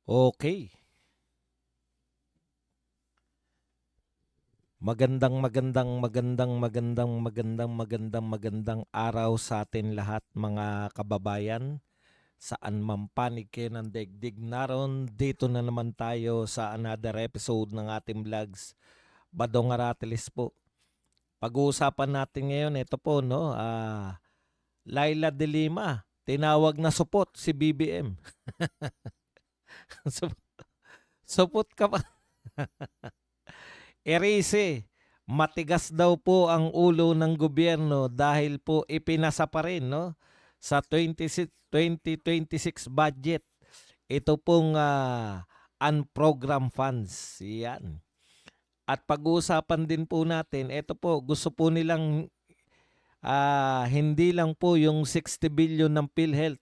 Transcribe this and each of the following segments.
Okay. Magandang araw sa atin lahat mga kababayan. Saan man panig kayo ng daigdig naroon, dito na naman tayo sa another episode ng ating vlogs. Badong Aratilis po. Pag-uusapan natin ngayon, ito po, no? Laila de Lima, tinawag na supot si BBM. Supot ka pa. Erice, matigas daw po ang ulo ng gobyerno dahil po ipinasa pa rin, no, sa 2026 budget. Ito pong unprogrammed funds. Yan. At pag-uusapan din po natin, ito po, gusto po nilang hindi lang po yung 60 billion ng PhilHealth.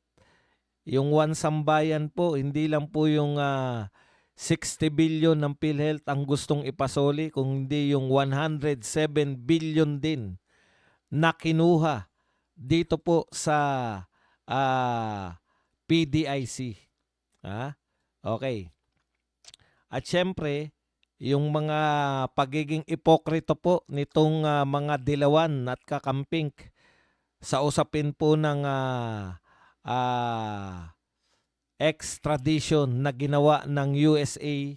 Yung One Sambayan po, hindi lang po yung 60 billion ng PhilHealth ang gustong ipasoli, kung hindi yung 107 billion din na kinuha dito po sa PDIC. Okay. At syempre, yung mga pagiging ipokrito po nitong mga dilawan at kakamping sa usapin po ng extradition na ginawa ng USA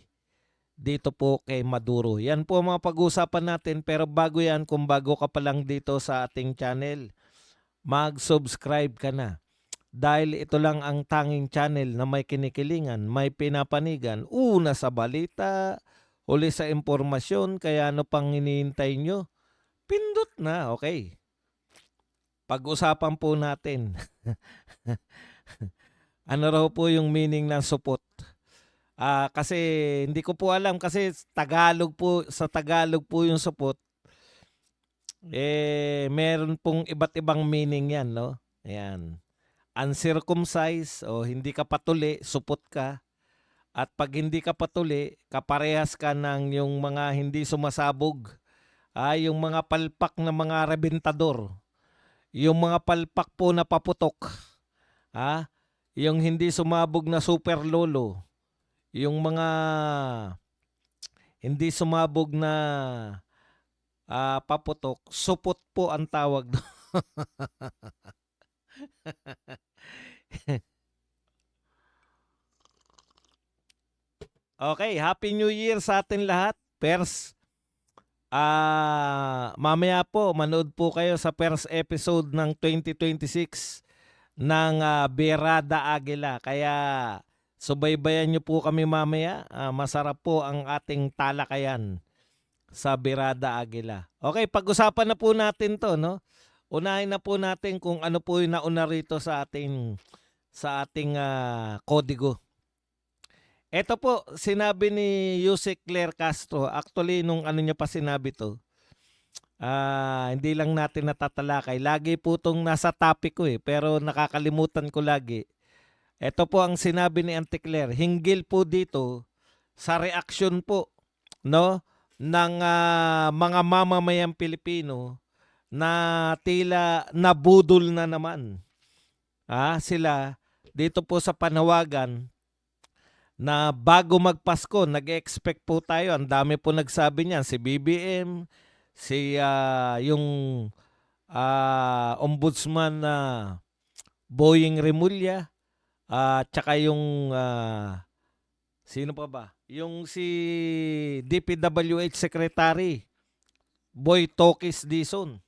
dito po kay Maduro. Yan po ang mga pag-uusapan natin, pero bago yan, kung bago ka pa lang dito sa ating channel, mag-subscribe ka na. Dahil ito lang ang tanging channel na may kinikilingan, may pinapanigan, una sa balita, huli sa impormasyon, kaya ano pang hinihintay nyo? Pindot na, okay. Pag-usapan po natin. Ano raw po yung meaning ng supot? Kasi hindi ko po alam, kasi Tagalog po, sa Tagalog po yung supot. Meron pong iba't ibang meaning yan, no? Ayan. Uncircumcised o hindi ka patuli, supot ka. At pag hindi ka patuli, kaparehas ka ng yung mga hindi sumasabog. Yung mga palpak na mga rebentador. Yung mga palpak po na paputok. Yung hindi sumabog na super lolo. Yung mga hindi sumabog na paputok, supot po ang tawag doon. Okay, Happy New Year sa atin lahat. Pers, mamaya po, manood po kayo sa first episode ng 2026 ng Birada Agila. Kaya subaybayan nyo po kami mamaya. Masarap po ang ating talakayan sa Birada Agila. Okay, pag-usapan na po natin to, no? Unahin na po natin kung ano po yung nauna rito sa ating kodigo. Ito po, sinabi ni Yusek Claire Castro. Actually, nung ano niya pa sinabi to, hindi lang natin natatalakay. Lagi po itong nasa topic ko pero nakakalimutan ko lagi. Ito po ang sinabi ni Auntie Claire. Hinggil po dito sa reaksyon po, no, ng mga mamamayang Pilipino na tila nabudol na naman. Sila dito po sa panawagan na bago magpasko, nag-expect po tayo. Ang dami po nagsabi niyan. Si BBM, si yung ombudsman na Boying Remulla, tsaka yung sino pa ba? Yung si DPWH Secretary, Boy Tokis Dizon.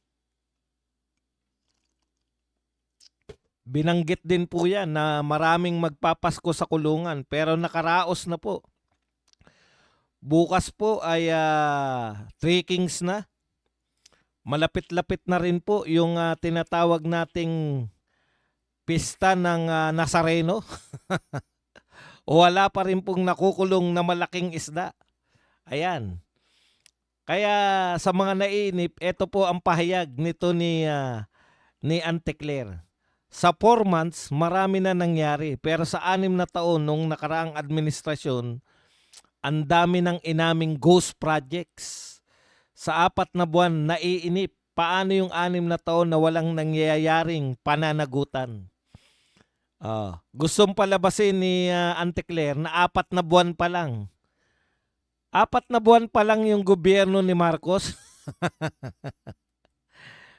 Binanggit din po yan na maraming magpapasko sa kulungan, pero nakaraos na po. Bukas po ay 3 Kings na. Malapit-lapit na rin po yung tinatawag nating pista ng Nazareno. Wala pa rin pong nakukulong na malaking isda. Ayan. Kaya sa mga naiinip, ito po ang pahayag nito ni Auntie Claire. Sa 4 months, marami na nangyari. Pero sa 6 na taon nung nakaraang administrasyon, ang dami ng inaming ghost projects. Sa 4 na buwan, naiinip. Paano yung 6 na taon na walang nangyayaring pananagutan? Gustong palabasin ni Auntie Claire na 4 na buwan pa lang. 4 na buwan pa lang yung gobyerno ni Marcos.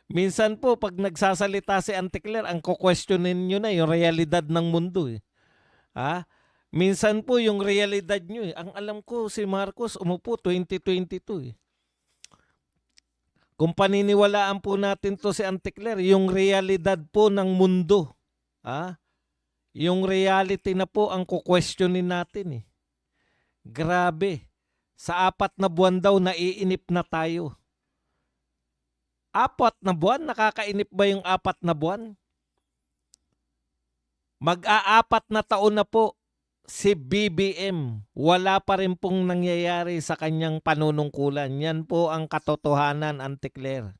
Minsan po, pag nagsasalita si Auntie Claire, ang kukwestiyonin nyo na yung realidad ng mundo. Ha? Minsan po yung realidad nyo. Ang alam ko, si Marcos umupo 2022. Kung paniniwalaan po natin to si Auntie Claire, yung realidad po ng mundo. Yung reality na po ang kukwestiyonin natin. Grabe. Sa 4 na buwan daw, naiinip na tayo. 4 na buwan? Nakakainip ba yung 4 na buwan? Mag-a-4 na taon na po si BBM. Wala pa rin pong nangyayari sa kanyang panunungkulan. Yan po ang katotohanan, Auntie Claire.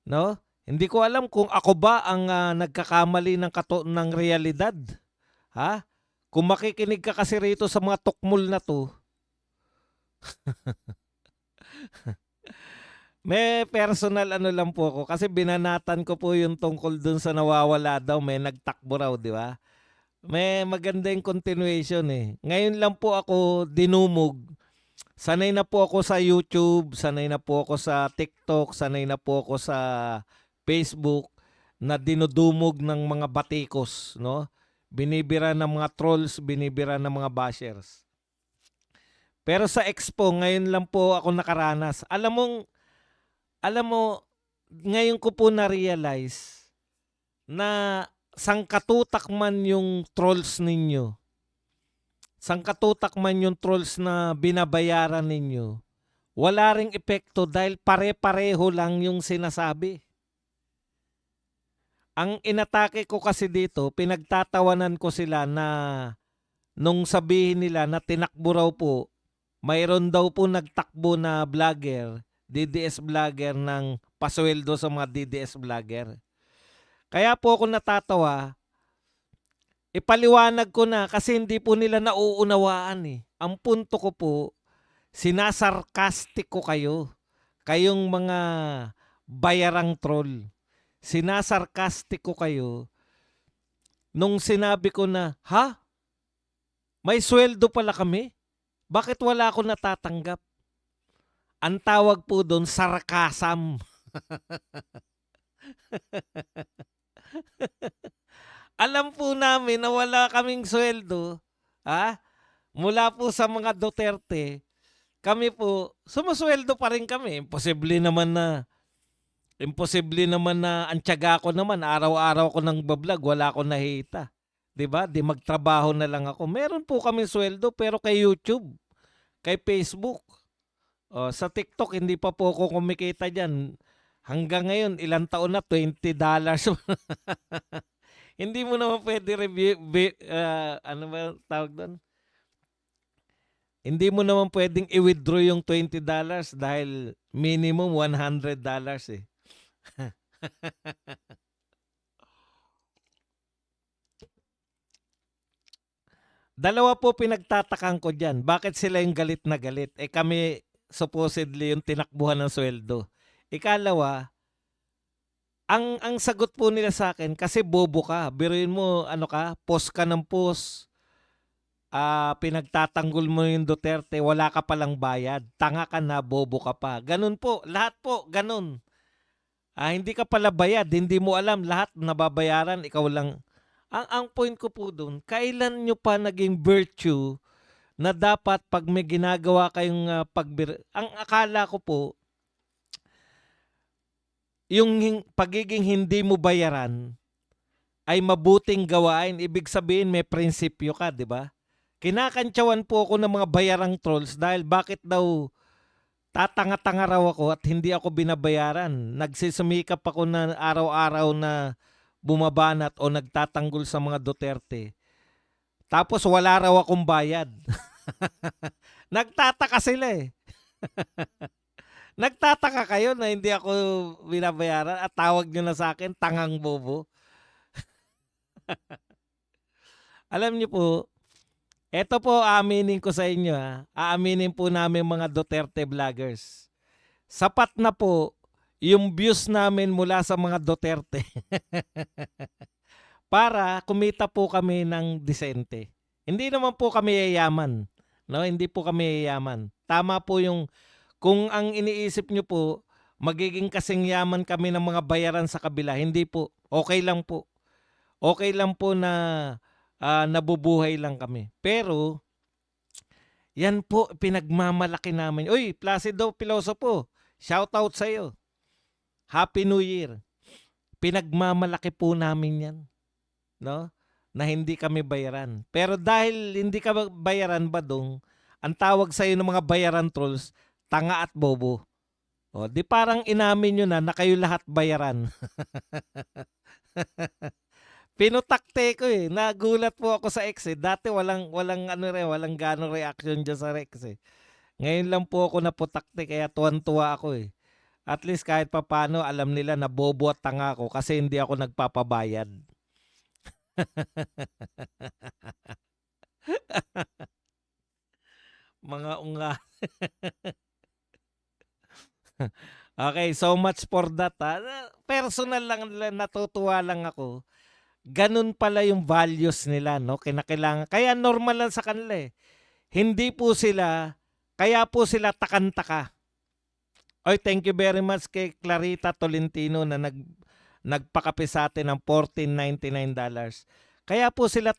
No? Hindi ko alam kung ako ba ang nagkakamali ng realidad. Kung makikinig ka kasi rito sa mga tukmol na to, may personal lang po ako kasi binanatan ko po yung tungkol dun sa nawawala daw, may nagtakbo raw, di ba? May maganda yung continuation Ngayon lang po ako dinumog. Sanay na po ako sa YouTube, sanay na po ako sa TikTok, sanay na po ako sa Facebook na dinudumog ng mga batikos, no? Binibira ng mga trolls, binibira ng mga bashers. Pero sa Expo, ngayon lang po ako nakaranas. Alam mo, ngayon ko po na-realize na sangkatutak man yung trolls ninyo. Sangkatutak man yung trolls na binabayaran ninyo. Wala ring epekto dahil pare-pareho lang yung sinasabi. Ang inatake ko kasi dito, pinagtatawanan ko sila na nung sabihin nila na tinakbo raw po, mayroon daw po nagtakbo na vlogger, DDS vlogger ng pasweldo sa mga DDS vlogger. Kaya po ako natatawa, ipaliwanag ko na kasi hindi po nila nauunawaan Ang punto ko po, sinasarkastik ko kayo. Kayong mga bayarang troll. Sinasarkastik ko kayo nung sinabi ko na, may sweldo pala kami? Bakit wala ako natatanggap? Ang tawag po doon, sarkasam. Alam po namin na wala kaming sweldo, mula po sa mga Duterte, kami po, sumusweldo pa rin kami. Imposible naman na ang tiyaga ko naman, araw-araw ko nang bablog, wala akong nahita. Diba? Di magtrabaho na lang ako. Meron po kami sweldo pero kay YouTube, kay Facebook. Sa TikTok, hindi pa po ako kumikita dyan. Hanggang ngayon, ilang taon na? $20. Hindi mo naman pwede review, ano ba tawag doon? Hindi mo naman pwedeng i-withdraw yung $20 dahil minimum $100 Dalawa po pinagtatakan ko dyan. Bakit sila yung galit na galit? Kami supposedly yung tinakbuhan ng sweldo. Ikalawa, ang sagot po nila sa akin, kasi bobo ka. Biruin mo, post ka ng post. Pinagtatanggol mo yung Duterte, wala ka palang bayad. Tanga ka na, bobo ka pa. Ganun po, lahat po, ganun. Hindi ka pala bayad, hindi mo alam, lahat nababayaran, ikaw lang. Ang point ko po doon, kailan nyo pa naging virtue na dapat pag may ginagawa kayong ang akala ko po, yung pagiging hindi mo bayaran ay mabuting gawain. Ibig sabihin may prinsipyo ka, di ba? Kinakantsawan po ako ng mga bayarang trolls dahil bakit daw tatanga-tanga raw ako at hindi ako binabayaran. Nagsisumikap ako na araw-araw na bumabanat o nagtatanggol sa mga Duterte. Tapos wala raw akong bayad. Nagtataka sila Nagtataka kayo na hindi ako binabayaran at tawag nyo na sa akin, tangang bobo. Alam niyo po, eto po aaminin ko sa inyo Aaminin po namin mga Duterte vloggers. Sapat na po yung views namin mula sa mga Duterte para kumita po kami ng disente. Hindi naman po kami yayaman, no? Hindi po kami yayaman. Tama po yung kung ang iniisip nyo po magiging kasing yaman kami ng mga bayaran sa kabila, hindi po. Okay lang po. Okay lang po na nabubuhay lang kami. Pero yan po pinagmamalaki namin. Uy, Placido Pilosopo, shout out sa iyo. Happy New Year. Pinagmamalaki po namin yan, no? Na hindi kami bayaran. Pero dahil hindi ka bayaran, Badong, ang tawag sa iyo ng mga bayaran trolls, tanga at bobo. O, di parang inamin nyo na kayo lahat bayaran. Pinutakte ko eh. Nagulat po ako sa X eh. Dati walang gano reaction dyan sa Rex eh. Ngayon lang po ako naputakte kaya tuwan-tuwa ako eh. At least kahit papano alam nila na bobo at tanga ako kasi hindi ako nagpapabayad. Mga unga. Okay, so much for that. Personal lang, natutuwa lang ako. Ganun pala yung values nila, no? Kinakailangan. Kaya normal lang sa kanila eh. Hindi po sila, kaya po sila takantaka. Oy, thank you very much kay Clarita Tolentino na nagpakape sa atin ng $14.99. Kaya po sila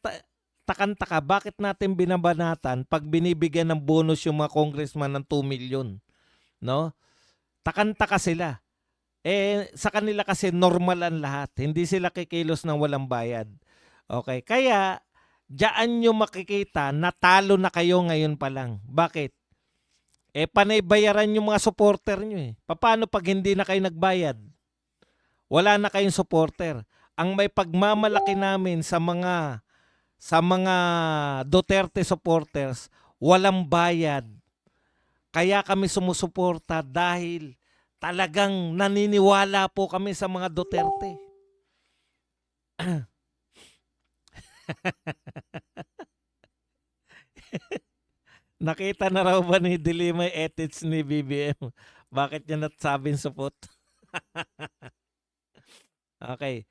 takantaka. Bakit natin binabanatan pag binibigyan ng bonus yung mga congressman ng 2 million? No? Takantaka sila. Eh, sa kanila kasi normal ang lahat. Hindi sila kikilos ng walang bayad. Okay? Kaya, diyan nyo makikita na talo na kayo ngayon pa lang. Bakit? Eh, panay bayaran yung mga supporter nyo eh. Paano pag hindi na kayo nagbayad? Wala na kayong supporter. Ang may pagmamalaki namin sa mga Duterte supporters, walang bayad. Kaya kami sumusuporta dahil talagang naniniwala po kami sa mga Duterte. Nakita na raw ba ni Dilimay edits ni BBM? Bakit niya natsabing supot? Okay.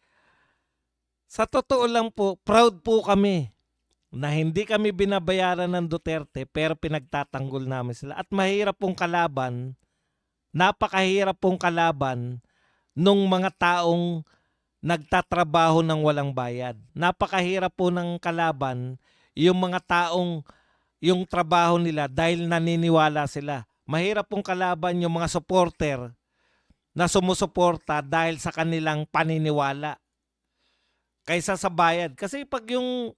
Sa totoo lang po, proud po kami na hindi kami binabayaran ng Duterte pero pinagtatanggol namin sila. At mahirap pong kalaban, napakahirap pong kalaban nung mga taong nagtatrabaho ng walang bayad. Napakahirap po ng kalaban yung mga taong yung trabaho nila dahil naniniwala sila. Mahirap pong kalaban yung mga supporter na sumusuporta dahil sa kanilang paniniwala kaysa sa bayad. Kasi pag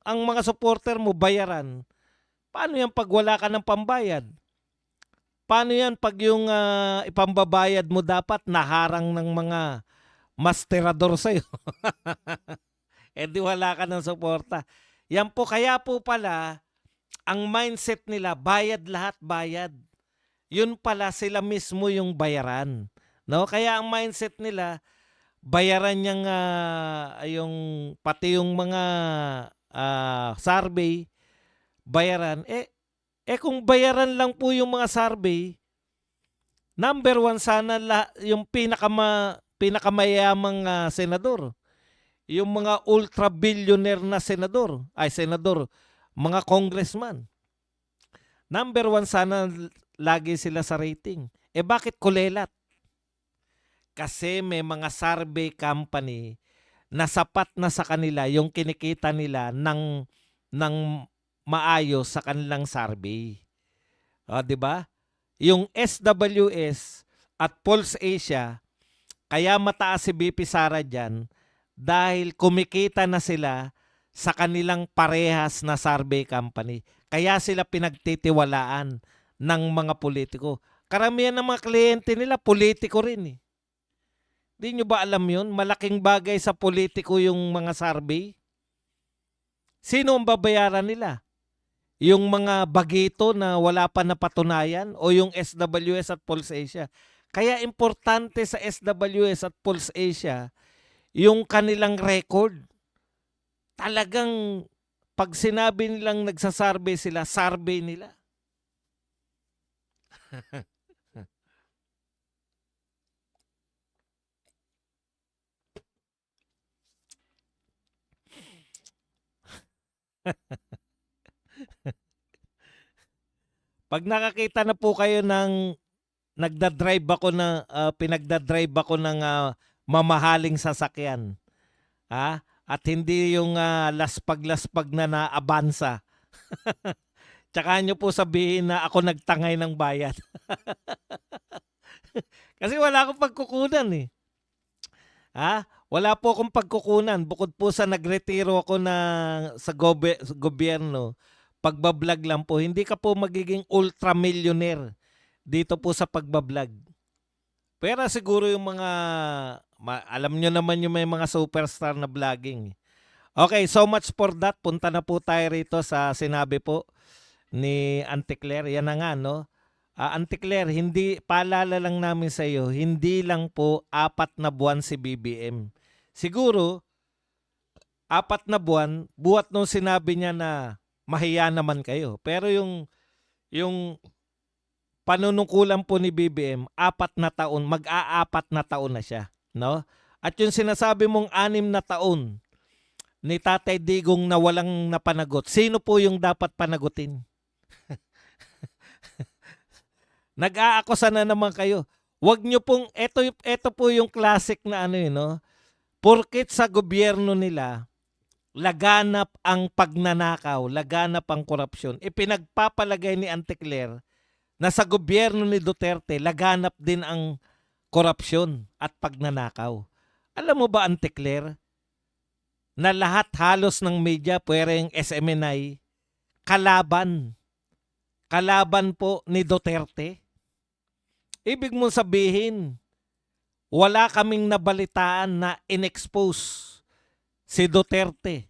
ang mga supporter mo bayaran, paano yan pag wala ka ng pambayad? Paano yan pag yung ipambabayad mo dapat naharang ng mga masterador sa'yo? Eh di wala ka ng suporta. Yan po, kaya po pala, ang mindset nila, bayad lahat, bayad. Yun pala sila mismo yung bayaran. No? Kaya ang mindset nila, bayaran niyang pati yung mga survey, bayaran. Kung bayaran lang po yung mga survey, number one sana yung pinakamayamang senador. Yung mga ultra-billionaire na senador, mga congressman. Number one sana lagi sila sa rating. Bakit kulelat? Kasi may mga survey company na sapat na sa kanila yung kinikita nila ng maayos sa kanilang survey. Di ba? Yung SWS at Pulse Asia, kaya mataas si BP Sara dyan dahil kumikita na sila sa kanilang parehas na survey company. Kaya sila pinagtitiwalaan ng mga politiko. Karamihan ng mga kliyente nila, politiko rin eh. Di nyo ba alam yun? Malaking bagay sa politiko yung mga survey. Sino ang babayaran nila? Yung mga bagito na wala pa napatunayan o yung SWS at Pulse Asia? Kaya importante sa SWS at Pulse Asia yung kanilang record. Talagang pag sinabi nilang nagsasurvey sila, survey nila. Pag nakakita na po kayo ng nagda-drive ako pinagda-drive ako ng mamahaling sasakyan, at hindi yung laspag-laspag na Avanza. Tsaka nyo po sabihin na ako nagtangay ng bayad. Kasi wala akong pagkukunan eh. Wala po akong pagkukunan bukod po sa nagretiro ako sa gobyerno. Pagbablog lang po, hindi ka po magiging ultra-millionaire dito po sa pagbablog. Pero siguro yung alam nyo naman yung may mga superstar na vlogging. Okay, so much for that. Punta na po tayo rito sa sinabi po ni Auntie Claire. Yan na nga, no? Auntie Claire, paalala lang namin sa iyo, hindi lang po 4 na buwan si BBM. Siguro, 4 na buwan, buhat nung sinabi niya na mahiya naman kayo. Pero yung panunungkulan po ni BBM, 4 na taon, mag-a-4 na taon na siya. No? At yung sinasabi mong 6 na taon ni Tatay Digong na walang napanagot, sino po yung dapat panagutin? Nag-aakusa na naman kayo. Wag nyo pong, eto po yung classic na no? Porket sa gobyerno nila, laganap ang pagnanakaw, laganap ang korupsyon. Ipinagpapalagay ni Auntie Claire na sa gobyerno ni Duterte, laganap din ang korupsyon at pagnanakaw. Alam mo ba, Auntie Claire, na lahat halos ng media, pwedeng SMNI, kalaban po ni Duterte? Ibig mong sabihin, wala kaming nabalitaan na inexpose si Duterte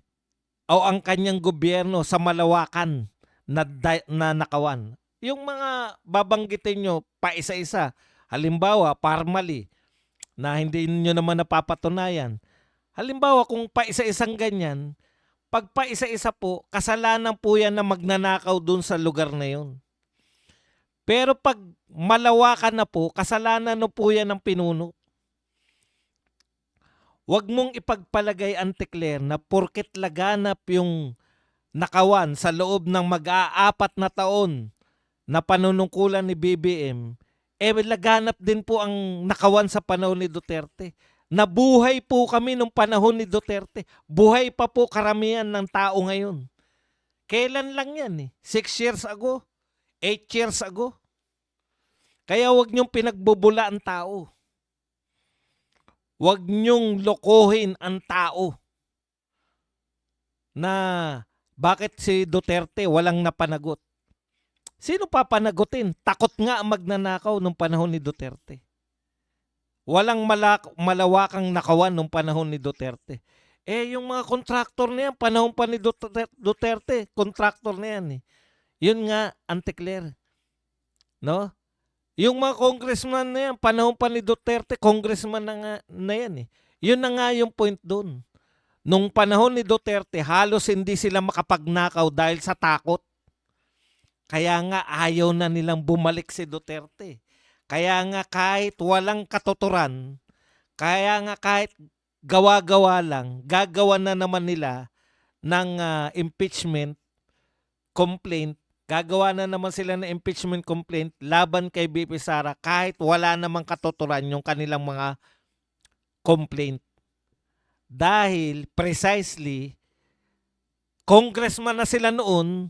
o ang kanyang gobyerno sa malawakan na nakawan. Yung mga babanggitin nyo pa isa-isa, halimbawa, formally, na hindi nyo naman napapatunayan. Halimbawa, kung pa isa-isang ganyan, pag pa isa-isa po, kasalanan po yan na magnanakaw dun sa lugar na yun. Pero pag malawakan na po, kasalanan na po yan ng pinuno. Huwag mong ipagpalagay, Auntie Claire, na porket laganap yung nakawan sa loob ng mag-a-4 na taon na panunungkulan ni BBM, laganap din po ang nakawan sa panahon ni Duterte. Nabuhay po kami nung panahon ni Duterte. Buhay pa po karamihan ng tao ngayon. Kailan lang yan 6 years ago? 8 years ago. Kaya wag niyong pinagbubula ang tao. Wag niyong lokohin ang tao na bakit si Duterte walang napanagot. Sino papanagutin? Takot nga ang magnanakaw nung panahon ni Duterte. Walang malawakang nakawan nung panahon ni Duterte. Yung mga kontraktor na yan, panahon pa ni Duterte, kontraktor na yan. Yun nga, Auntie Claire. No? Yung mga congressman na yan, panahon pa ni Duterte, congressman na yan. Yun na nga yung point doon. Nung panahon ni Duterte, halos hindi sila makapagnakaw dahil sa takot. Kaya nga ayaw na nilang bumalik si Duterte. Kaya nga kahit walang katuturan, kaya nga kahit gawa-gawa lang, gagawa na naman nila ng impeachment complaint. Gagawa na naman sila ng impeachment complaint laban kay BP Sara kahit wala namang katuturan yung kanilang mga complaint. Dahil precisely, congressman na sila noon,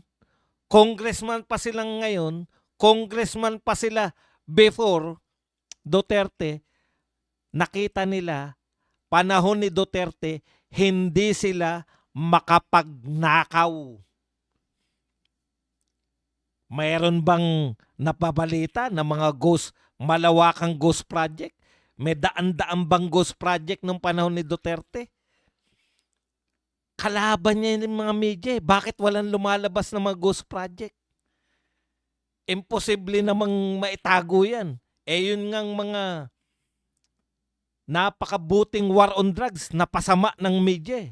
congressman pa silang ngayon, congressman pa sila before Duterte, nakita nila, panahon ni Duterte, hindi sila makapagnakaw. Mayroon bang napabalita na mga malawakang ghost project? May daan-daan bang ghost project nung panahon ni Duterte? Kalaban niya yung mga media. Bakit walang lumalabas na mga ghost project? Imposible namang maitago yan. Yun ngang mga napakabuting war on drugs na pasama ng media.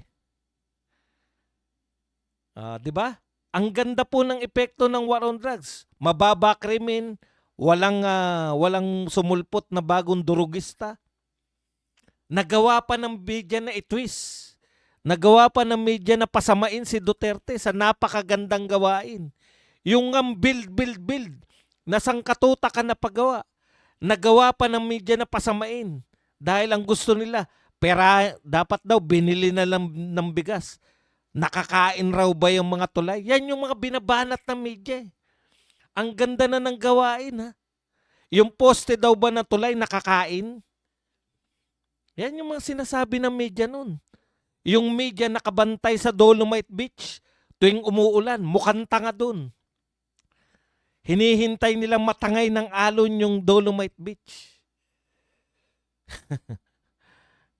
Di ba? Ang ganda po ng epekto ng war on drugs. Mababa krimen, walang sumulpot na bagong durugista. Nagawa pa ng media na i-twist. Nagawa pa ng media na pasamain si Duterte sa napakagandang gawain. Yung build na sangkatuta ka na pagawa. Nagawa pa ng media na pasamain. Dahil ang gusto nila, pera, dapat daw binili na lang ng bigas. Nakakain raw ba yung mga tulay? Yan yung mga binabanat ng media. Ang ganda na ng gawain, ha? Yung poste daw ba na tulay nakakain? Yan yung mga sinasabi ng media nun. Yung media nakabantay sa Dolomite Beach tuwing umuulan, mukhang tanga dun. Hinihintay nilang matangay ng alon yung Dolomite Beach.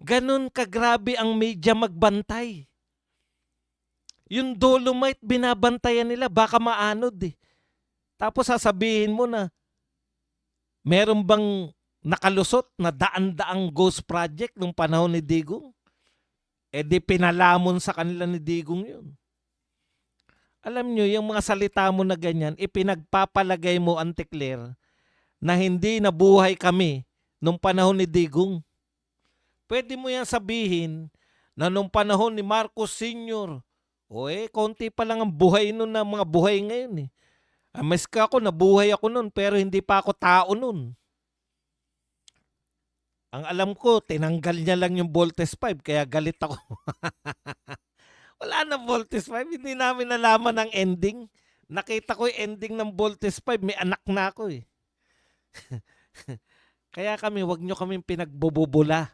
Ganon kagrabe ang media magbantay. Yung Dolomite binabantayan nila, baka maanod eh. Tapos sasabihin mo na meron bang nakalusot na daan-daang ghost project nung panahon ni Digong? Eh di pinalamon sa kanila ni Digong yun. Alam nyo, yung mga salita mo na ganyan, ipinagpapalagay mo, Auntie Claire, na hindi nabuhay kami nung panahon ni Digong. Pwede mo yan sabihin na nung panahon ni Marcos Sr., konti pa lang ang buhay nun na mga buhay ngayon eh. Amaska ako, nabuhay ako nun, pero hindi pa ako tao nun. Ang alam ko, tinanggal niya lang yung Voltes 5, kaya galit ako. Wala na Voltes 5, hindi namin nalaman ang ending. Nakita ko yung ending ng Voltes 5, may anak na ako eh. Kaya kami, wag nyo kaming pinagbubula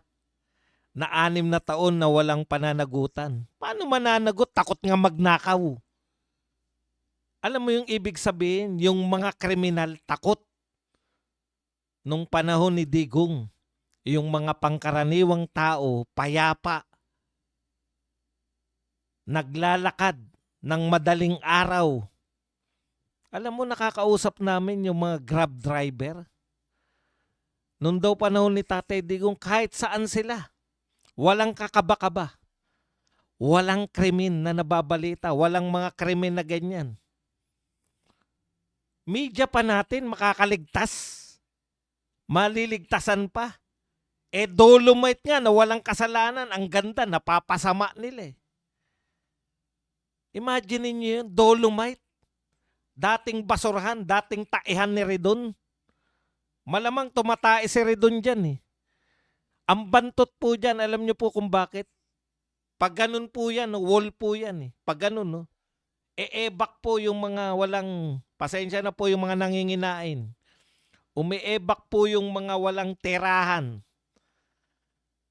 na 6 na taon na walang pananagutan. Paano mananagot? Takot nga magnakaw. Alam mo yung ibig sabihin, yung mga kriminal takot. Nung panahon ni Digong, yung mga pangkaraniwang tao, payapa, naglalakad ng madaling araw. Alam mo, nakakausap namin yung mga Grab driver. Nung daw panahon ni Tatay Digong, kahit saan sila, walang kakaba-kaba. Walang krimen na nababalita, walang mga krimen na ganyan. Media pa natin makakaligtas. Maliligtasan pa. Dolomite nga na walang kasalanan, ang ganda, napapasama nila eh. Imagine niyo yun, Dolomite. Dating basurahan, dating taihan ni Redon. Malamang tumatae si Redon dyan eh. Ang bantot po dyan, alam niyo po kung bakit? Pag ganun po yan, wall po yan eh. Pag ganun, no? Ebak po yung mga walang, pasensya na po yung mga nanginginain. Umiebak po yung mga walang terahan.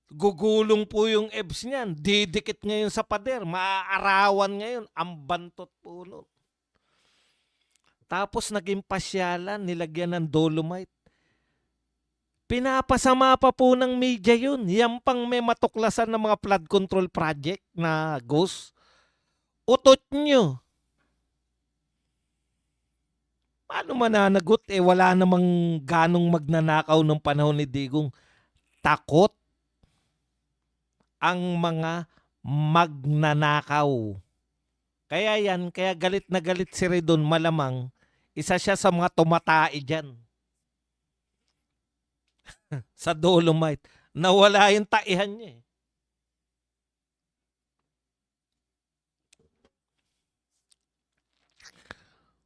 Gugulong po yung ebs niyan. Didikit ngayon sa pader. Maaarawan ngayon. Ang bantot po nun. Tapos naging pasyalan, nilagyan ng Dolomite. Pinapasama pa po ng media yun. Yan pang may matuklasan ng mga flood control project na ghost. Utot nyo. Paano mananagot? Wala namang ganong magnanakaw ng panahon ni Digong. Takot ang mga magnanakaw. Kaya yan, kaya galit na galit si Redon, malamang isa siya sa mga tumatai dyan. Sa Dolomite. Nawala yung taihan niya eh.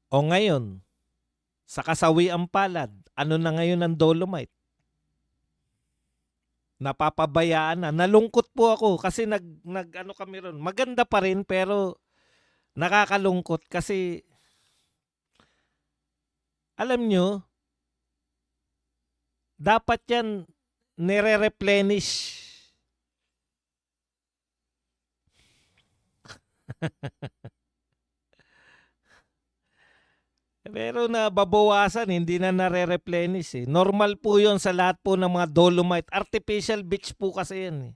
O ngayon, sa kasawiang palad, ano na ngayon ang Dolomite? Napapabayaan na. Nalungkot po ako kasi ano kami ron. Maganda pa rin pero nakakalungkot kasi alam nyo, dapat yan nire-replenish. Pero nababawasan, hindi na nare-replenish eh. Normal po yun sa lahat po ng mga Dolomite. Artificial beach po kasi yan eh.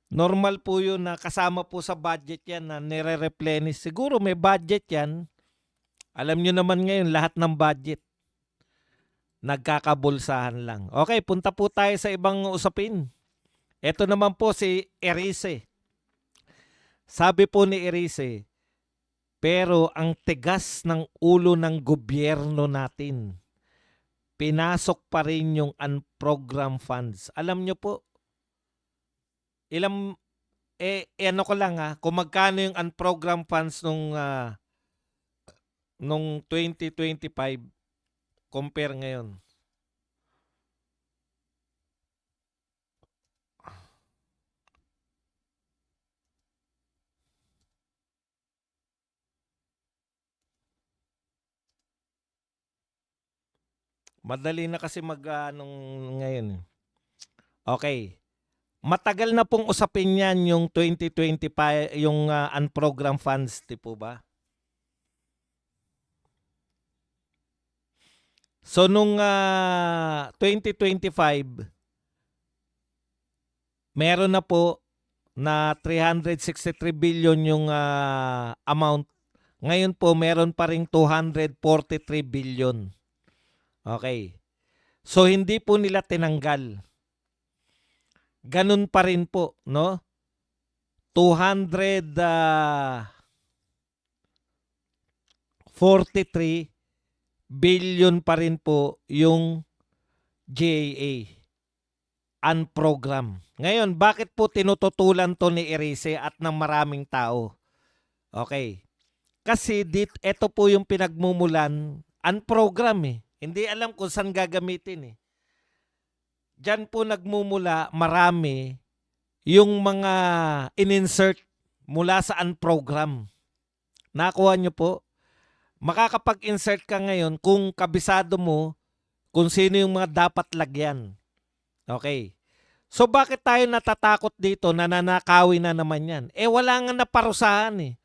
Normal po yun na kasama po sa budget yan na nire-replenish. Siguro may budget yan. Alam nyo naman ngayon, lahat ng budget. Nagkakabulsahan lang. Okay, punta po tayo sa ibang usapin. Ito naman po si Erice. Sabi po ni Erice, pero ang tigas ng ulo ng gobyerno natin, pinasok pa rin yung unprogrammed funds. Alam nyo po, ano ko lang kung magkano yung unprogrammed funds nung 2025 compare ngayon. Madali na kasi nung ngayon. Okay. Matagal na pong usapin yan yung 2025, yung unprogrammed funds, di po ba? So nung 2025, meron na po na 363 billion yung amount. Ngayon po meron pa ring 243 billion. Okay. So hindi po nila tinanggal. Ganun pa rin po, no? 243 billion pa rin po yung GAA unprogram. Ngayon, bakit po tinututulan to ni Erice at ng maraming tao? Okay. Kasi ito po yung pinagmumulan, unprogram eh. Hindi alam kung saan gagamitin eh. Diyan po nagmumula marami yung mga in-insert mula sa unprogram. Nakuha nyo po? Makakapag-insert ka ngayon kung kabisado mo kung sino yung mga dapat lagyan. Okay. So bakit tayo natatakot dito na nanakawin na naman yan? Wala nga naparusahan eh.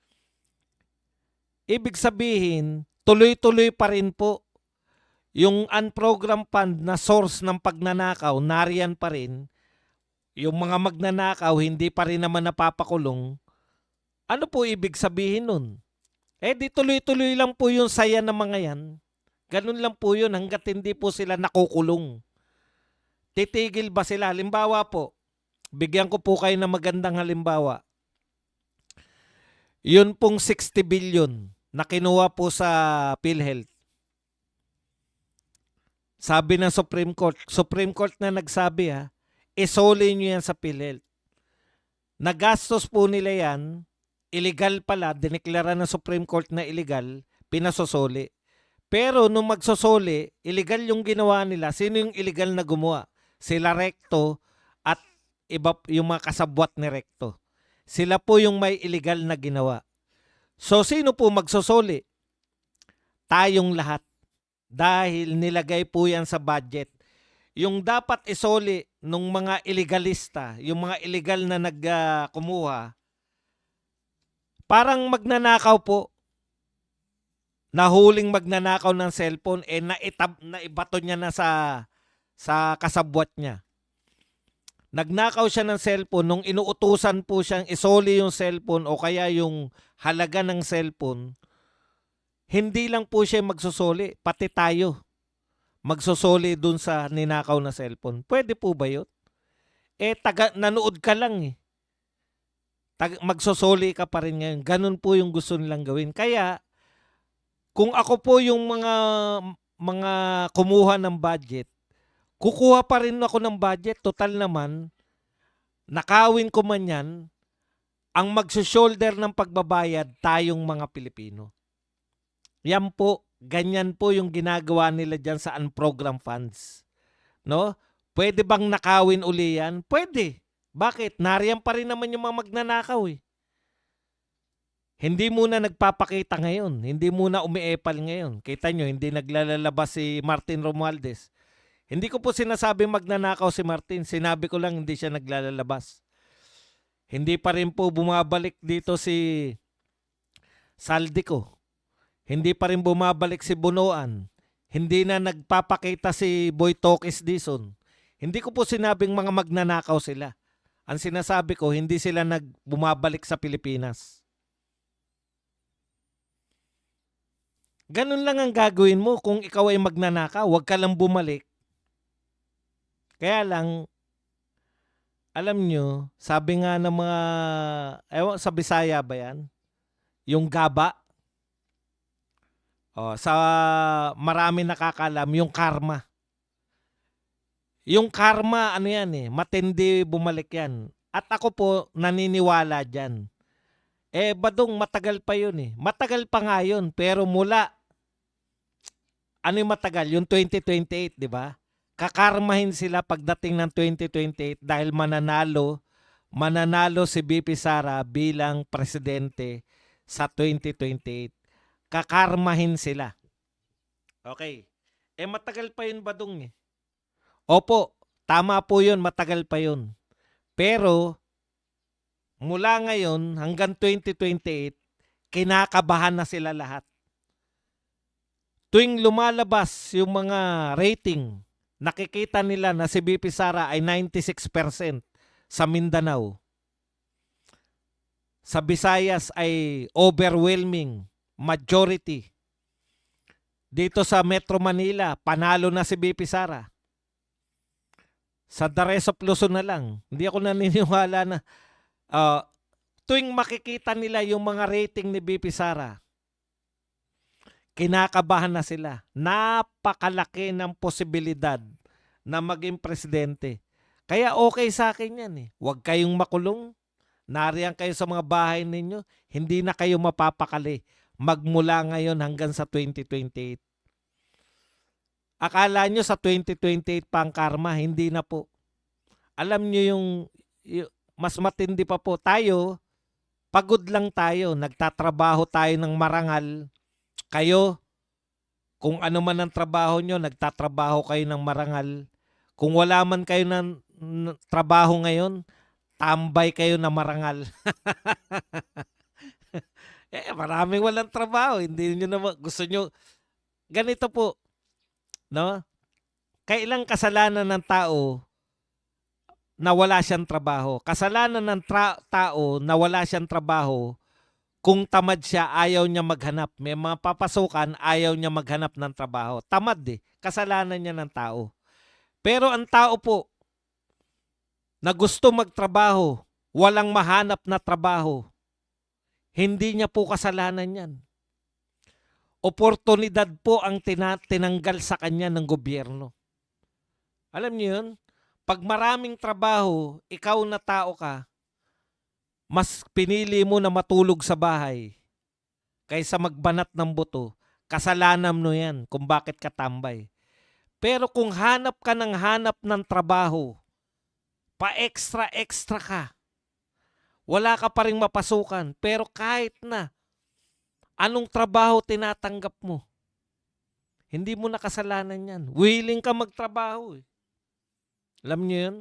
Ibig sabihin, tuloy-tuloy pa rin po yung unprogrammed fund na source ng pagnanakaw, nariyan pa rin. Yung mga magnanakaw, hindi pa rin naman napapakulong. Ano po ibig sabihin nun? Di tuloy-tuloy lang po yung saya ng mga yan. Ganun lang po yun hanggat hindi po sila nakukulong. Titigil ba sila? Halimbawa po, bigyan ko po kayo ng magandang halimbawa. Yun pong 60 billion na kinuha po sa PhilHealth. Sabi ng Supreme Court na nagsabi isoli nyo yan sa PhilHealth. Nagastos po nila yan, illegal pala, dineklara ng Supreme Court na illegal, pinasosoli. Pero nung magsosoli, illegal yung ginawa nila. Sino yung illegal na gumawa? Sila Recto at iba yung mga kasabwat ni Recto. Sila po yung may illegal na ginawa. So sino po magsosoli? Tayong lahat. Dahil nilagay po yan sa budget. Yung dapat isoli nung mga illegalista, yung mga illegal na nagkumuha, parang magnanakaw po. Nahuling magnanakaw ng cellphone, naibato niya na sa kasabwat niya. Nagnakaw siya ng cellphone nung inuutusan po siyang isoli yung cellphone o kaya yung halaga ng cellphone. Hindi lang po siya magsusoli, pati tayo magsusoli dun sa ninakaw na cellphone. Pwede po ba yun? Nanood ka lang eh. Magsusoli ka pa rin ngayon. Ganun po yung gusto nilang gawin. Kaya, kung ako po yung mga kumuha ng budget, kukuha pa rin ako ng budget. Total naman, nakawin ko man yan, ang magsushoulder ng pagbabayad, tayong mga Pilipino. Yan po, ganyan po yung ginagawa nila dyan sa unprogrammed funds. No? Pwede bang nakawin uli yan? Pwede. Bakit? Nariyan pa rin naman yung mga magnanakaw eh. Hindi muna nagpapakita ngayon. Hindi muna umiepal ngayon. Kita nyo, hindi naglalabas si Martin Romualdez. Hindi ko po sinasabi magnanakaw si Martin. Sinabi ko lang hindi siya naglalabas. Hindi pa rin po bumabalik dito si Saldico. Hindi pa rin bumabalik si Bunuan. Hindi na nagpapakita si Boy Tokes Dizon. Hindi ko po sinabing mga magnanakaw sila. Ang sinasabi ko, hindi sila bumabalik sa Pilipinas. Ganun lang ang gagawin mo kung ikaw ay magnanakaw. Huwag ka lang bumalik. Kaya lang, alam nyo, sabi nga ng mga, sa Bisaya ba yan? Yung gaba. Sa marami nakakalam, yung karma. Yung karma, ano yan matindi bumalik yan. At ako po naniniwala dyan. Badong matagal pa yun eh. Matagal pa nga yun. Pero mula, ano yung matagal? Yung 2028, di ba? Kakarmahin sila pagdating ng 2028 dahil mananalo si BP Sara bilang presidente sa 2028. Kakarmahin sila. Okay. Matagal pa yun, Badong eh. Opo, tama po yun, matagal pa yun. Pero, mula ngayon hanggang 2028, kinakabahan na sila lahat. Tuwing lumalabas yung mga rating, nakikita nila na si BP Sara ay 96% sa Mindanao. Sa Visayas ay overwhelming majority. Dito sa Metro Manila, panalo na si BP Sara. Sa the rest of Luzon na lang. Hindi ako naniniwala na tuwing makikita nila yung mga rating ni BP Sara, kinakabahan na sila. Napakalaki ng posibilidad na maging presidente. Kaya okay sa akin yan eh. Huwag kayong makulong. Nariyan kayo sa mga bahay ninyo. Hindi na kayo mapapakali magmula ngayon hanggang sa 2028. Akala nyo sa 2028 pa ang karma, hindi na po. Alam nyo yung mas matindi pa po. Tayo, pagod lang tayo. Nagtatrabaho tayo ng marangal. Kayo, kung ano man ang trabaho nyo, nagtatrabaho kayo ng marangal. Kung wala man kayo ng trabaho ngayon, tambay kayo na marangal. Maraming walang trabaho. Hindi nyo naman, gusto nyo, ganito po, no? Kailang kasalanan ng tao na wala siyang trabaho. Kasalanan ng tao na wala siyang trabaho, kung tamad siya, ayaw niya maghanap. May mga papasukan, ayaw niya maghanap ng trabaho. Tamad eh. Kasalanan niya ng tao. Pero ang tao po, na gusto magtrabaho, walang mahanap na trabaho, hindi niya po kasalanan yan. Oportunidad po ang tinanggal sa kanya ng gobyerno. Alam niyo yun? Pag maraming trabaho, ikaw na tao ka, mas pinili mo na matulog sa bahay kaysa magbanat ng buto. Kasalanan mo yan kung bakit ka tambay. Pero kung hanap ka ng trabaho, pa-extra ka, wala ka pa rin mapasukan, pero kahit na anong trabaho tinatanggap mo, hindi mo na kasalanan yan. Willing ka magtrabaho eh. Alam niyo yun?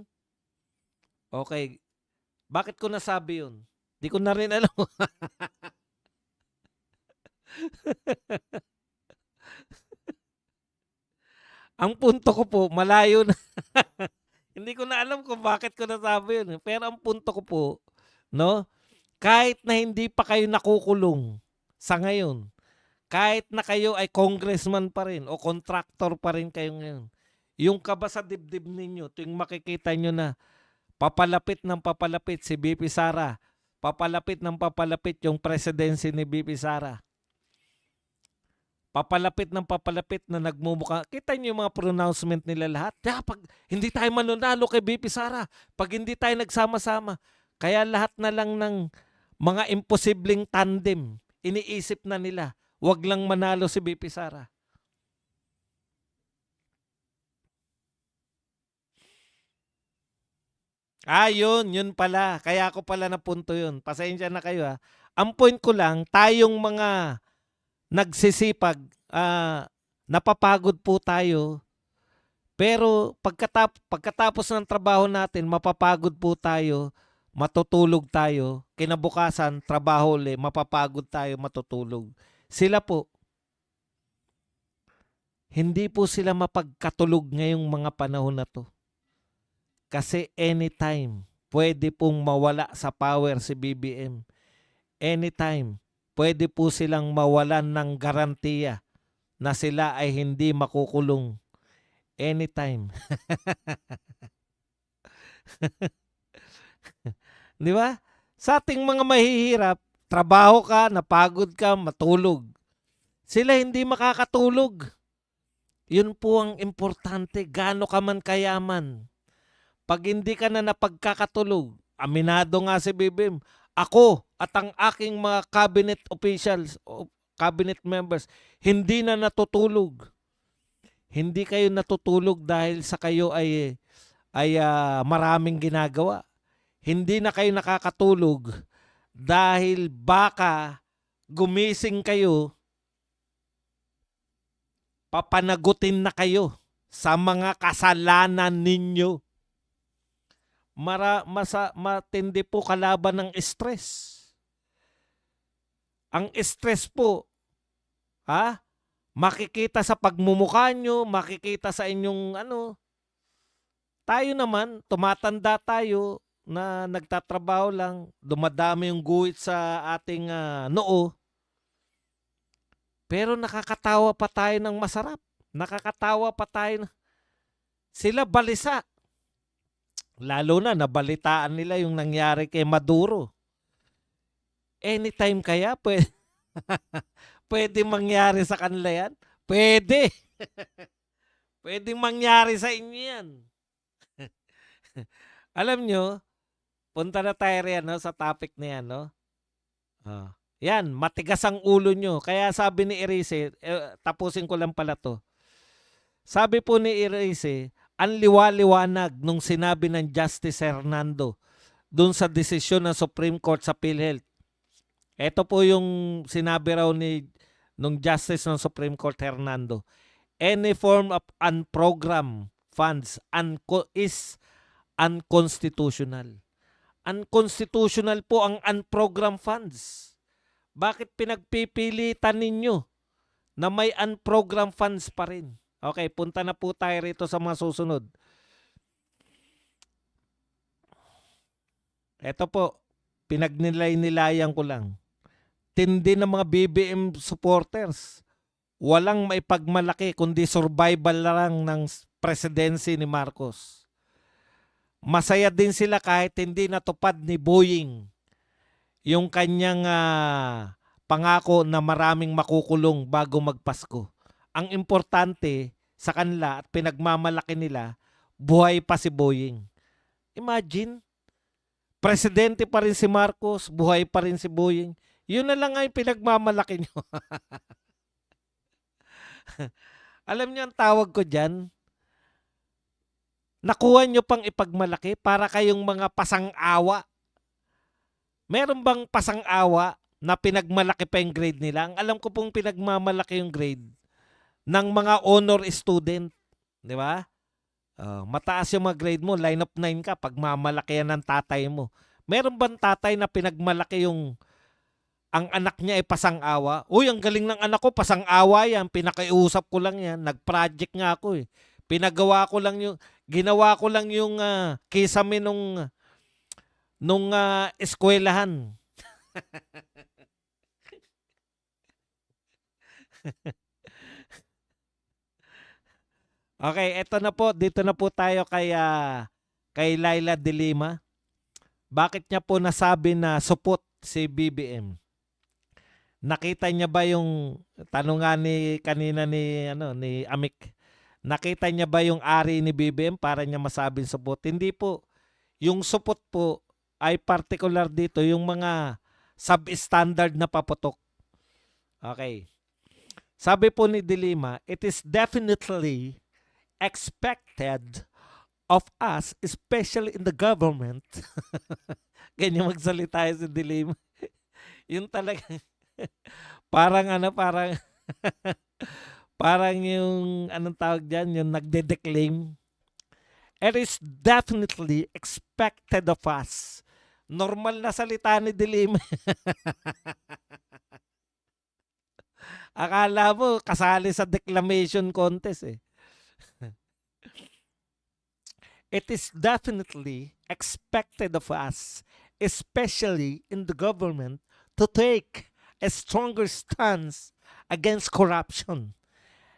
Okay. Bakit ko nasabi yun? Di ko na rin alam. Ang punto ko po, malayo na. Hindi ko na alam kung bakit ko nasabi yun. Pero ang punto ko po, no? Kahit na hindi pa kayo nakukulong sa ngayon, kahit na kayo ay congressman pa rin o contractor pa rin kayo ngayon, yung kaba sa dibdib ninyo, tuwing makikita nyo na papalapit ng papalapit si BP Sara, papalapit ng papalapit yung presidency ni BP Sara, papalapit ng papalapit na nagmumukha. Kita niyo yung mga pronouncement nila lahat. Pag hindi tayo manunalo kay BP Sara, pag hindi tayo nagsama-sama, kaya lahat na lang ng mga imposibleng tandem, iniisip na nila, wag lang manalo si BP Sara. Yun pala. Kaya ako pala napunto yun. Pasensya na kayo ha. Ang point ko lang, tayong mga nagsisipag, napapagod po tayo. Pero pagkatapos ng trabaho natin, mapapagod po tayo, matutulog tayo. Kinabukasan, trabaho ulit, mapapagod tayo, matutulog. Sila po, hindi po sila mapagkatulog ngayong mga panahon na to. Kasi anytime, pwede pong mawala sa power si BBM. Anytime, pwede po silang mawalan ng garantiya na sila ay hindi makukulong. Anytime. Di ba? Sa ating mga mahihirap, trabaho ka, napagod ka, matulog. Sila hindi makakatulog. Yun po ang importante. Gaano ka man kayaman. Pag hindi ka na napagkakatulog, Aminado nga si BBM, ako at ang aking mga cabinet officials o cabinet members hindi na natutulog. Hindi kayo natutulog dahil sa kayo ay maraming ginagawa. Hindi na kayo nakakatulog dahil baka gumising kayo, papanagutin na kayo sa mga kasalanan ninyo. Matindi po kalaban ng stress. Ang stress po, makikita sa pagmumukha nyo, makikita sa inyong tayo naman, tumatanda tayo na nagtatrabaho lang, dumadami yung guhit sa ating noo, pero nakakatawa pa tayo ng masarap. Nakakatawa pa tayo. Sila balisa. Lalo na nabalitaan nila yung nangyari kay Maduro. Anytime kaya pwede mangyari sa kanila yan? Pwede. Pwede mangyari sa inyo yan. Alam nyo, punta na tayo riyan sa topic na yan. Yan, matigas ang ulo nyo. Kaya sabi ni Erice, tapusin ko lang pala to. Sabi po ni Erice, ang liwaliwanag nung sinabi ng Justice Hernando dun sa desisyon ng Supreme Court sa PhilHealth. Ito po yung sinabi raw nung Justice ng Supreme Court Hernando. Any form of unprogrammed funds is unconstitutional. Unconstitutional po ang unprogrammed funds. Bakit pinagpipilitan ninyo na may unprogrammed funds pa rin? Okay, punta na po tayo rito sa mga susunod. Ito po, pinagnilay-nilayan ko lang. Tindi ng mga BBM supporters. Walang maipagmalaki kundi survival lang ng presidency ni Marcos. Masaya din sila kahit hindi natupad ni Boying yung kanyang pangako na maraming makukulong bago magpasko. Ang importante sa kanila at pinagmamalaki nila, buhay pa si Boying. Imagine, presidente pa rin si Marcos, buhay pa rin si Boying. Yun na lang ay pinagmamalaki nyo. Alam nyo ang tawag ko dyan? Nakuha nyo pang ipagmalaki para kayong mga pasang-awa. Meron bang pasang-awa na pinagmalaki pa yung grade nila? Ang alam ko pong pinagmamalaki yung grade ng mga honor student. Di ba? Mataas yung mga grade mo, line of 9 ka, pagmamalaki yan ng tatay mo. Meron bang tatay na pinagmalaki yung ang anak niya ay pasang-awa? Uy, ang galing ng anak ko, pasang-awa yan. Pinakiusap ko lang yan. Nag-project nga ako eh. Ginawa ko lang yung kisame nung eskwelahan. Okay, eto na po. Dito na po tayo kay Laila de Lima. Bakit niya po nasabi na supot si BBM? Nakita niya ba yung tanong kanina ni Amik? Nakita niya ba yung ari ni BBM para niya masabing supot? Hindi po. Yung supot po ay particular dito yung mga substandard na paputok. Okay. Sabi po ni De Lima, it is definitely expected of us, especially in the government. Ganyan magsalita si De Lima. Yung talaga, parang parang yung anong tawag dyan, yung nagde-declaim. It is definitely expected of us. Normal na salita ni De Lima. Akala mo kasali sa declamation contest eh. It is definitely expected of us, especially in the government, to take a stronger stance against corruption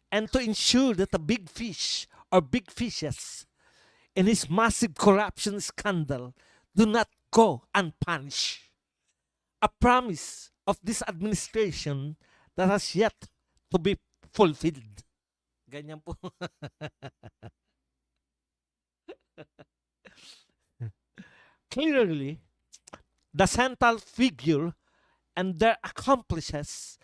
and to ensure that the big fish or big fishes in this massive corruption scandal do not go unpunished. A promise of this administration that has yet to be fulfilled. Ganyan po. clearly the central figure and their accomplices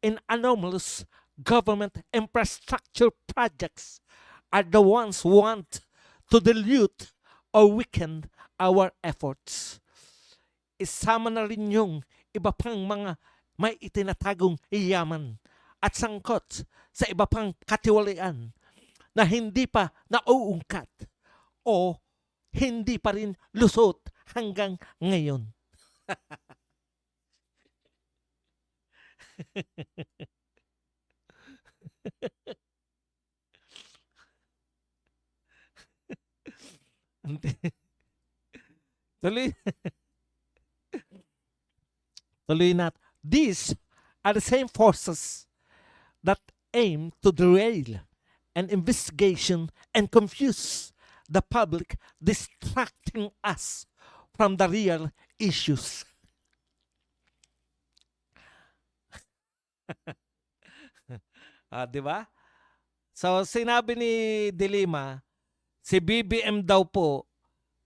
in anomalous government infrastructure projects are the ones who want to dilute or weaken our efforts. Isama na rin yung iba pang mga may itinatagong yaman at sangkot sa iba pang katiwalian na hindi pa nauungkat o hindi pa rin lusot hanggang ngayon. tuloy, tuloy na. These are the same forces that aim to derail an investigation and confuse the public, distracting us from the real issues. Di ba? So, sinabi ni De Lima, si BBM daw po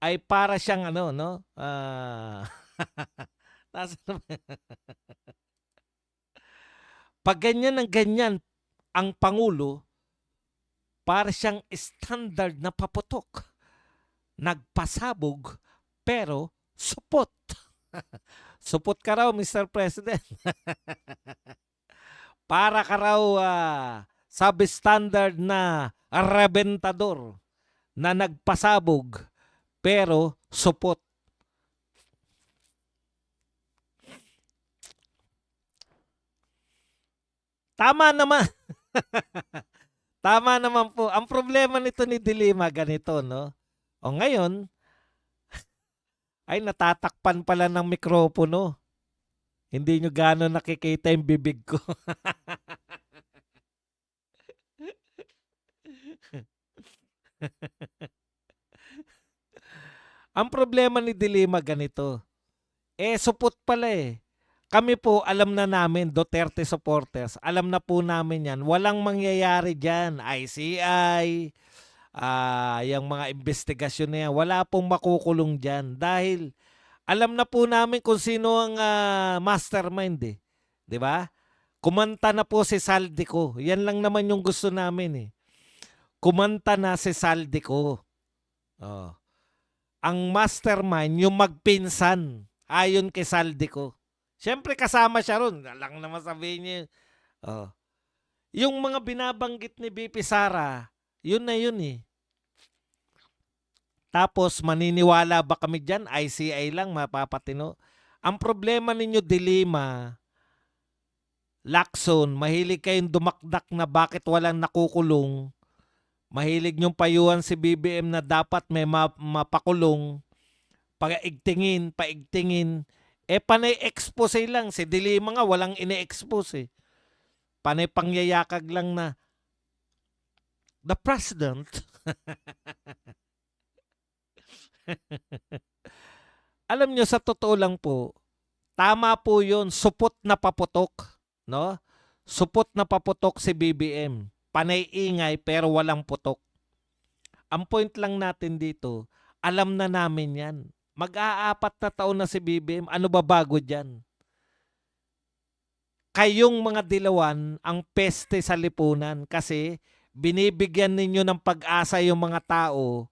ay para siyang ano, no? Pag ganyan ng ganyan ang Pangulo, para siyang standard na paputok. Nagpasabog, pero supot. Supot ka raw, Mr. President. Para ka raw substandard na rebentador na nagpasabog, pero supot. Tama naman. Tama naman po. Ang problema nito ni De Lima ganito, no? O ngayon, ay natatakpan pala ng mikropono. Hindi nyo gano'n nakikita yung bibig ko. Ang problema ni De Lima ganito. Supot pala eh. Kami po, alam na namin, Duterte supporters, alam na po namin yan. Walang mangyayari dyan. ICI, yung mga investigasyon na yan, wala pong makukulong dyan. Dahil alam na po namin kung sino ang mastermind eh. Diba? Kumanta na po si Saldico. Yan lang naman yung gusto namin eh. Kumanta na si Saldico. Oh. Ang mastermind, yung magpinsan, ayon kay Saldico. Siyempre kasama siya ron. Lang naman sabihin niya. Oh. Yung mga binabanggit ni BP Sara, yun na yun eh. Tapos maniniwala ba kami dyan? ICI lang, mapapatino. Ang problema ninyo, De Lima, Lacson, mahilig kayong dumakdak na bakit walang nakukulong. Mahilig nyong payuhan si BBM na dapat may mapakulong. Paigtingin. Panay expose lang. Si De Lima nga walang ine-expose eh. Panay pangyayakag lang na the president. Alam nyo, sa totoo lang po, tama po yun. Supot na paputok. No? Supot na paputok si BBM. Panay ingay pero walang putok. Ang point lang natin dito, alam na namin yan. Mag-aapat na taon na si BBM. Ano ba bago dyan? Kayong mga dilawan ang peste sa lipunan kasi binibigyan ninyo ng pag-asa yung mga tao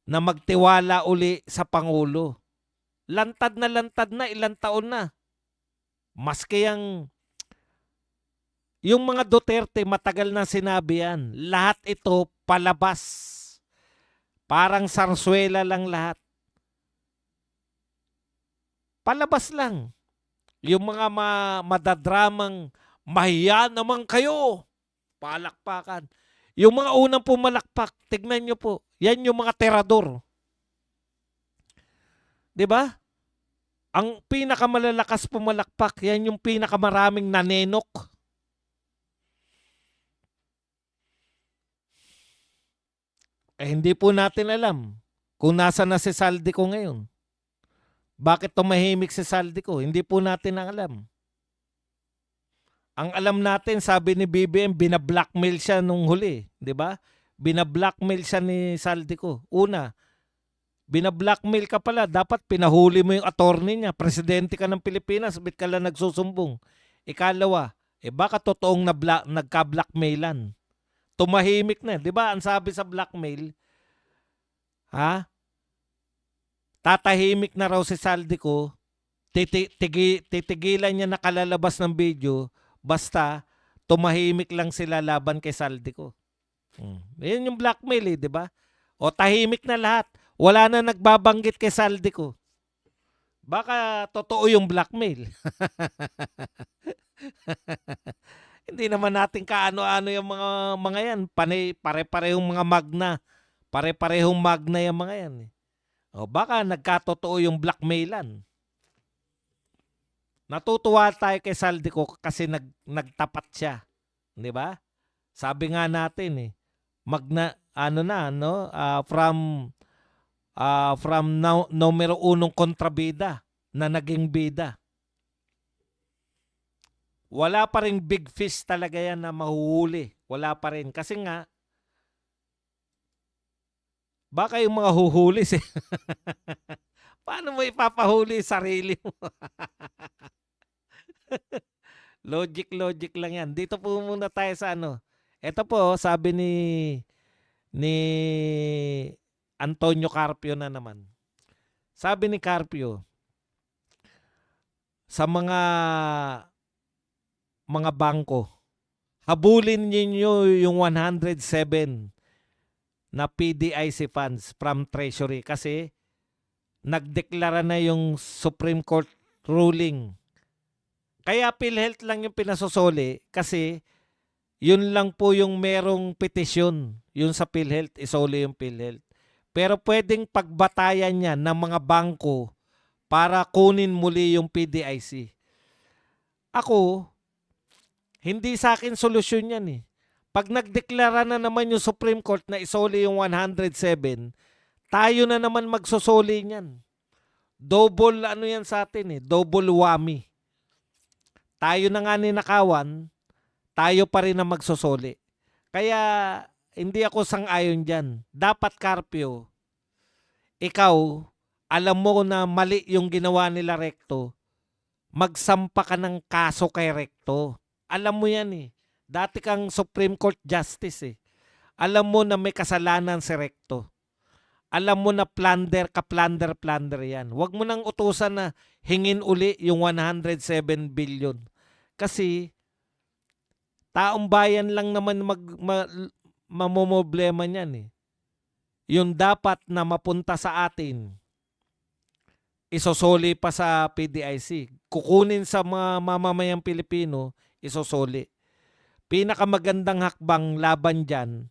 na magtiwala uli sa Pangulo. Lantad na ilang taon na. Maski yung mga Duterte matagal na sinabi yan. Lahat ito palabas. Parang sarsuela lang lahat. Palabas lang. Yung mga madadramang mahiya naman kayo. Palakpakan. Yung mga unang pumalakpak, tignan nyo po. Yan yung mga terador. 'Di ba? Ang pinakamalalakas pumalakpak, yan yung pinakamaraming nanenok. Hindi po natin alam kung nasa na si Saldico ngayon. Bakit tumahimik si Saldico? Hindi po natin alam. Ang alam natin, sabi ni BBM, binablockmail siya nung huli. Di ba? Binablockmail siya ni Saldico. Una, Binablackmail ka pala. Dapat pinahuli mo yung attorney niya. Presidente ka ng Pilipinas. Ba't ka lang nagsusumbong? Ikalawa, baka totoong nagka-blackmailan. Tumahimik na. Di ba? Ang sabi sa blackmail, ha? Tatahimik na raw si Saldico. Titigilan niya nakalalabas ng video. Basta, tumahimik lang sila laban kay Saldico. Yan yung blackmail di ba? O tahimik na lahat. Wala na nagbabanggit kay Saldico. Baka totoo yung blackmail. Hindi naman natin kaano-ano yung mga yan. Pare-parehong mga magna. Pare-parehong magna yung mga yan. O baka nagkatotoo yung blackmailan. Natutuwa tayo kay Saldico kasi nagtapat siya. Di ba? Sabi nga natin from numero unong kontrabida na naging bida. Wala pa ring big fish talaga yan na mahuhuli. Wala pa rin. Kasi nga, baka yung mga huhuli paano mo ipapahuli sarili mo? Logic lang yan. Dito po muna tayo sa Ito po, sabi ni Antonio Carpio na naman. Sabi ni Carpio, sa mga bangko, habulin niyo yung 107 na PDIC funds from Treasury kasi nagdeklara na yung Supreme Court ruling. Kaya PhilHealth lang yung pinasosoli kasi yun lang po yung merong petisyon. Yun sa PhilHealth, isoli yung PhilHealth. Pero pwedeng pagbatayan niya ng mga bangko para kunin muli yung PDIC. Ako, hindi sa akin solusyon yan Pag nagdeklara na naman yung Supreme Court na isoli yung 107, tayo na naman magsosoli niyan. Double yan sa atin double whammy. Tayo na nga ninakawan, tayo pa rin na magsosoli. Kaya hindi ako sang-ayon dyan. Dapat, Carpio, ikaw, alam mo na mali yung ginawa nila Recto, magsampa ka ng kaso kay Recto. Alam mo yan Dati kang Supreme Court Justice Alam mo na may kasalanan si Recto. Alam mo na plunder yan. Huwag mo nang utusan na hingin uli yung 107 billion. Kasi taong bayan lang naman mamomblema niyan Yung dapat na mapunta sa atin, isosoli pa sa PDIC. Kukunin sa mga mamamayang Pilipino, isosoli. Pinakamagandang hakbang laban dyan,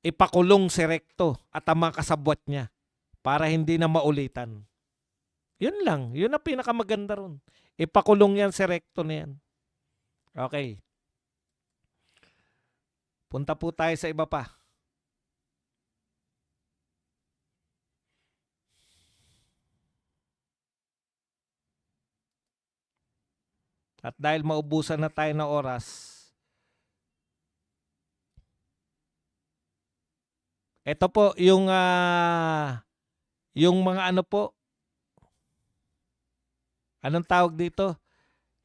ipakulong si Recto at ang mga kasabwat niya para hindi na maulitan. Yun lang. Yun ang pinakamaganda ron. Ipakulong yan si Recto na yan. Okay. Punta po tayo sa iba pa. At dahil maubusan na tayo ng oras, ito po yung mga anong tawag dito?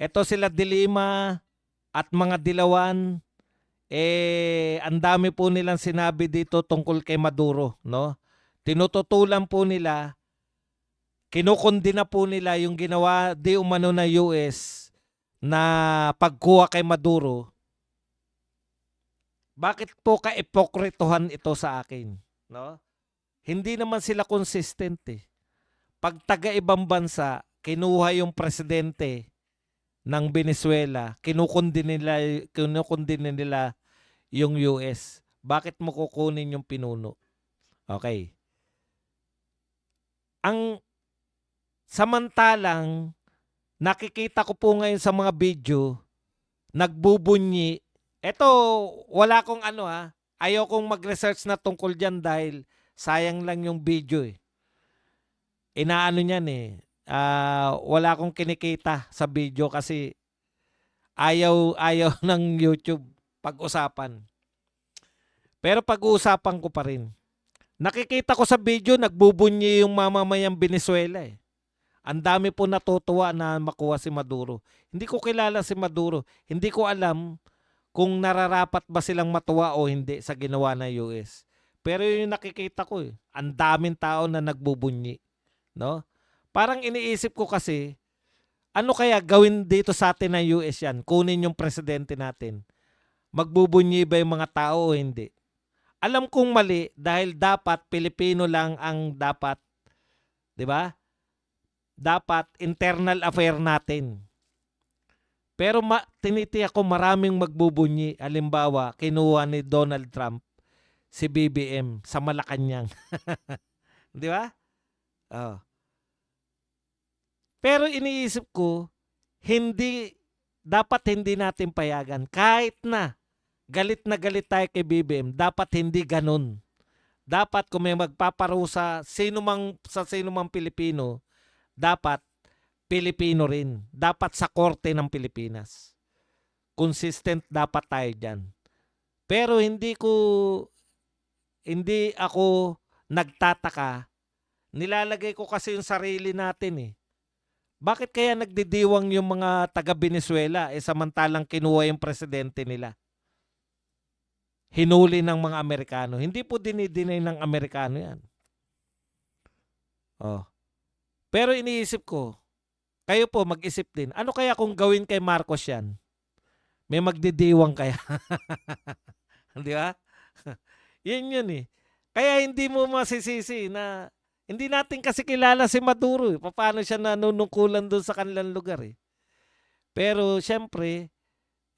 Ito sila Dilima at mga Dilawan. Ang dami po nilang sinabi dito tungkol kay Maduro, no? Tinututulan po nila, kinukundina po nila yung ginawa di umano na US na pagkuha kay Maduro. Bakit po ka-ipokritohan ito sa akin? No? Hindi naman sila consistent Pag taga-ibang bansa, kinuha yung presidente ng Venezuela, kinukundin nila yung US. Bakit mo kukunin yung pinuno? Okay. Ang samantalang, nakikita ko po ngayon sa mga video, nagbubunyi. Ito, wala kong ayaw kong mag-research na tungkol dyan dahil sayang lang yung video Inaano niyan wala akong kinikita sa video kasi ayaw ng YouTube pag-usapan. Pero pag-uusapan ko pa rin. Nakikita ko sa video, nagbubunyi yung mamamayang Venezuela eh. Ang dami po natutuwa na makuha si Maduro. Hindi ko kilala si Maduro. Hindi ko alam kung nararapat ba silang matuwa o hindi sa ginawa ng US. Pero yun yung nakikita ko eh. Ang daming tao na nagbubunyi. No? Parang iniisip ko kasi, ano kaya gawin dito sa atin ng US yan? Kunin yung presidente natin. Magbubunyi ba yung mga tao o hindi? Alam kong mali dahil dapat Pilipino lang ang dapat, 'di ba? Dapat internal affair natin. Pero tinitiyak ko maraming magbubunyi. Halimbawa, kinuha ni Donald Trump si BBM sa Malacanang. 'Di ba? Oh. Pero iniisip ko, dapat hindi natin payagan kahit na galit tayo kay BBM, dapat hindi ganun. Dapat kung may magpaparusa sa sino mang Pilipino, dapat Pilipino rin. Dapat sa korte ng Pilipinas. Consistent dapat tayo dyan. Pero hindi ako nagtataka. Nilalagay ko kasi yung sarili natin eh. Bakit kaya nagdidiwang yung mga taga-Venezuela samantalang kinuha yung presidente nila? Hinuli ng mga Amerikano. Hindi po dinidinay ng Amerikano yan. Oh. Pero iniisip ko, kayo po mag-isip din, ano kaya kung gawin kay Marcos yan? May magdidiwang kaya? Di ba? Yun eh. Kaya hindi mo masisisi na hindi natin kasi kilala si Maduro eh. Paano siya nanunungkulan doon sa kanilang lugar eh. Pero syempre,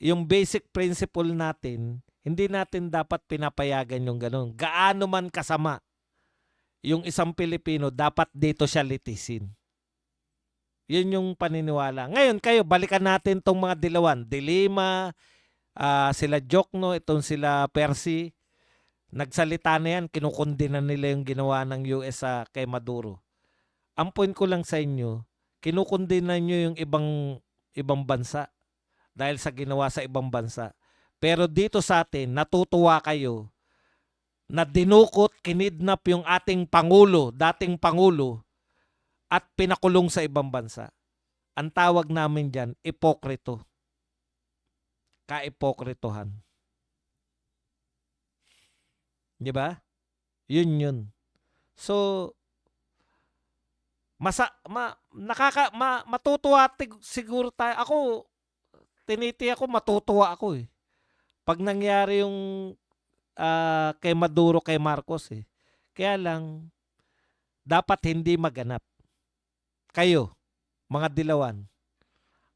yung basic principle natin, hindi natin dapat pinapayagan yung ganun. Gaano man kasama yung isang Pilipino, dapat dito siya litisin. Yun yung paniniwala. Ngayon kayo, balikan natin tong mga dilawan. Dilima, sila Jokno, itong sila Percy. Nagsalita na yan, kinukundina nila yung ginawa ng US kay Maduro. Ang point ko lang sa inyo, kinukundina nyo yung ibang bansa dahil sa ginawa sa ibang bansa. Pero dito sa atin, natutuwa kayo na dinukot, kinidnap yung ating Pangulo, dating Pangulo, at pinakulong sa ibang bansa. Ang tawag namin dyan, ipokrito. Kaipokritohan. Di ba? Yun. So, matutuwa siguro tayo. Ako, matutuwa ako eh. Pag nangyari yung kay Maduro, kay Marcos eh. Kaya lang, dapat hindi maganap. Kayo, mga dilawan,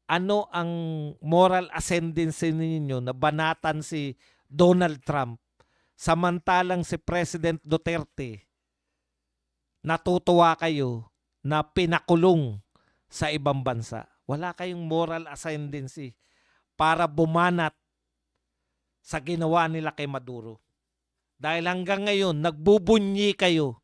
ano ang moral ascendancy ninyo na banatan si Donald Trump samantalang si President Duterte natutuwa kayo na pinakulong sa ibang bansa? Wala kayong moral ascendancy para bumanat sa ginawa nila kay Maduro. Dahil hanggang ngayon, nagbubunyi kayo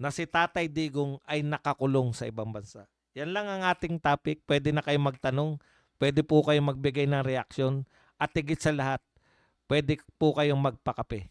na si Tatay Digong ay nakakulong sa ibang bansa. Yan lang ang ating topic. Pwede na kayong magtanong. Pwede po kayong magbigay ng reaksyon. At higit sa lahat, pwede po kayong magpakape.